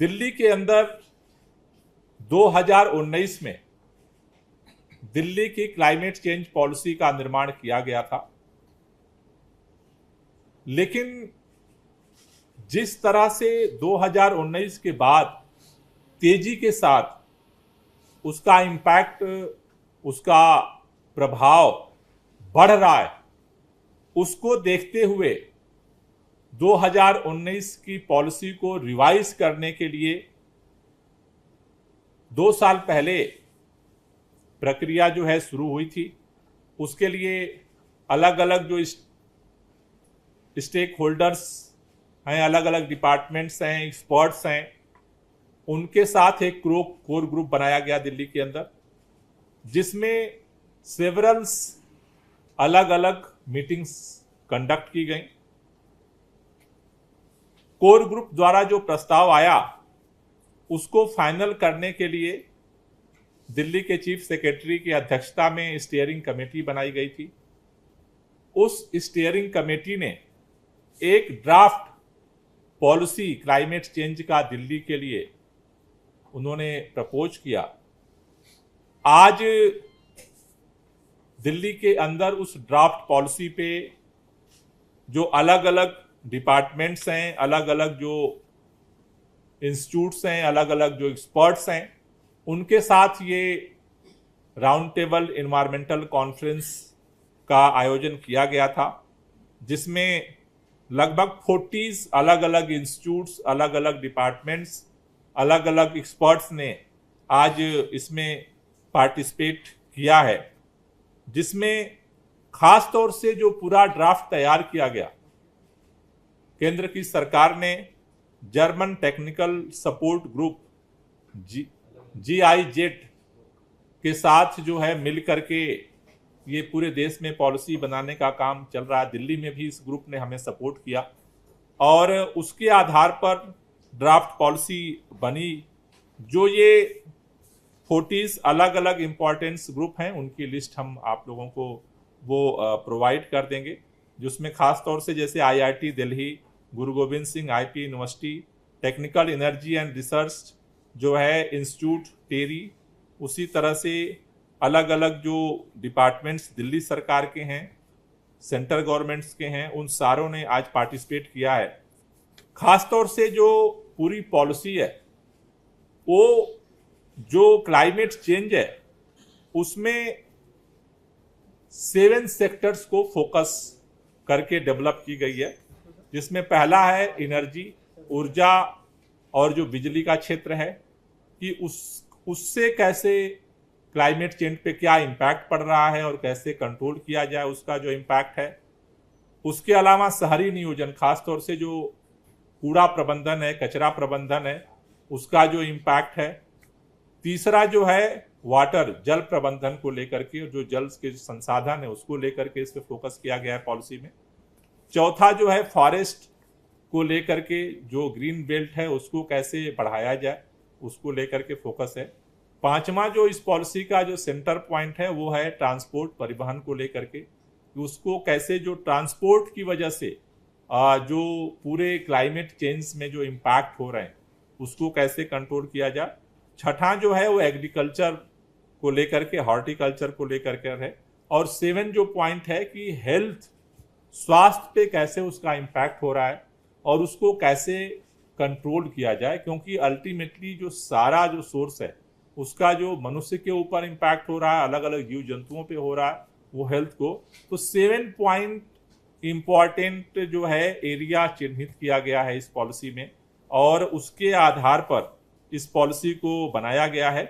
दिल्ली के अंदर 2019 में दिल्ली की क्लाइमेट चेंज पॉलिसी का निर्माण किया गया था, लेकिन जिस तरह से 2019 के बाद तेजी के साथ उसका इम्पैक्ट, उसका प्रभाव बढ़ रहा है, उसको देखते हुए 2019 की पॉलिसी को रिवाइज करने के लिए 2 साल पहले प्रक्रिया जो है शुरू हुई थी। उसके लिए अलग अलग जो स्टेक होल्डर्स हैं, अलग अलग डिपार्टमेंट्स हैं, एक्सपर्ट्स हैं, उनके साथ एक कोर ग्रुप बनाया गया दिल्ली के अंदर, जिसमें सेवरल्स अलग अलग मीटिंग्स कंडक्ट की गई। कोर ग्रुप द्वारा जो प्रस्ताव आया उसको फाइनल करने के लिए दिल्ली के चीफ सेक्रेटरी की अध्यक्षता में स्टीयरिंग कमेटी बनाई गई थी। उस स्टीयरिंग कमेटी ने एक ड्राफ्ट पॉलिसी क्लाइमेट चेंज का दिल्ली के लिए उन्होंने प्रपोज किया। आज दिल्ली के अंदर उस ड्राफ्ट पॉलिसी पे जो अलग अलग डिपार्टमेंट्स हैं, अलग अलग जो इंस्टीट्यूट्स हैं, अलग अलग जो एक्सपर्ट्स हैं, उनके साथ ये राउंड टेबल एनवायरमेंटल कॉन्फ्रेंस का आयोजन किया गया था, जिसमें लगभग 40 अलग अलग इंस्टीट्यूट्स, अलग अलग डिपार्टमेंट्स, अलग अलग एक्सपर्ट्स ने आज इसमें पार्टिसिपेट किया है, जिसमें खास तौर से जो पूरा ड्राफ्ट तैयार किया गया, केंद्र की सरकार ने German technical support group GIZ के साथ जो है मिल करके ये पूरे देश में पॉलिसी बनाने का काम चल रहा है। दिल्ली में भी इस ग्रुप ने हमें सपोर्ट किया और उसके आधार पर ड्राफ्ट पॉलिसी बनी। जो ये 40 अलग अलग इम्पोर्टेंस ग्रुप हैं, उनकी लिस्ट हम आप लोगों को वो प्रोवाइड कर देंगे, जिसमें खास तौर से जैसे IIT Delhi, Guru Govind Singh IP university, technical energy and research जो है इंस्टीट्यूट टेरी, उसी तरह से अलग अलग जो डिपार्टमेंट्स दिल्ली सरकार के हैं, सेंट्रल गवर्नमेंट्स के हैं, उन सारों ने आज पार्टिसिपेट किया है। खास तौर से जो पूरी पॉलिसी है, वो जो क्लाइमेट चेंज है उसमें 7 सेक्टर्स को फोकस करके डेवलप की गई है, जिसमें पहला है एनर्जी, ऊर्जा और जो बिजली का क्षेत्र है, कि उससे कैसे क्लाइमेट चेंज पे क्या इम्पैक्ट पड़ रहा है और कैसे कंट्रोल किया जाए उसका जो इम्पैक्ट है। उसके अलावा शहरी नियोजन, खास तौर से जो कूड़ा प्रबंधन है, कचरा प्रबंधन है, उसका जो इम्पैक्ट है। तीसरा जो है वाटर, जल प्रबंधन को लेकर के, जो जल के संसाधन है उसको लेकर के इस पे फोकस किया गया है पॉलिसी में। चौथा जो है फॉरेस्ट को लेकर के, जो ग्रीन बेल्ट है उसको कैसे बढ़ाया जाए, उसको लेकर के फोकस है। पांचवा जो इस पॉलिसी का जो सेंटर पॉइंट है वो है ट्रांसपोर्ट, परिवहन को लेकर के, उसको कैसे जो ट्रांसपोर्ट की वजह से जो पूरे क्लाइमेट चेंज में जो इम्पैक्ट हो रहे हैं उसको कैसे कंट्रोल किया जाए। छठा जो है वो एग्रीकल्चर को लेकर के, हॉर्टिकल्चर को लेकर के है। और 7 जो पॉइंट है कि हेल्थ, स्वास्थ्य पे कैसे उसका इम्पैक्ट हो रहा है और उसको कैसे कंट्रोल किया जाए, क्योंकि अल्टीमेटली जो सारा जो सोर्स है उसका जो मनुष्य के ऊपर इम्पैक्ट हो रहा है, अलग अलग जीव जंतुओं पे हो रहा है वो हेल्थ को। तो 7 पॉइंट इम्पॉर्टेंट जो है एरिया चिन्हित किया गया है इस पॉलिसी में, और उसके आधार पर इस पॉलिसी को बनाया गया है।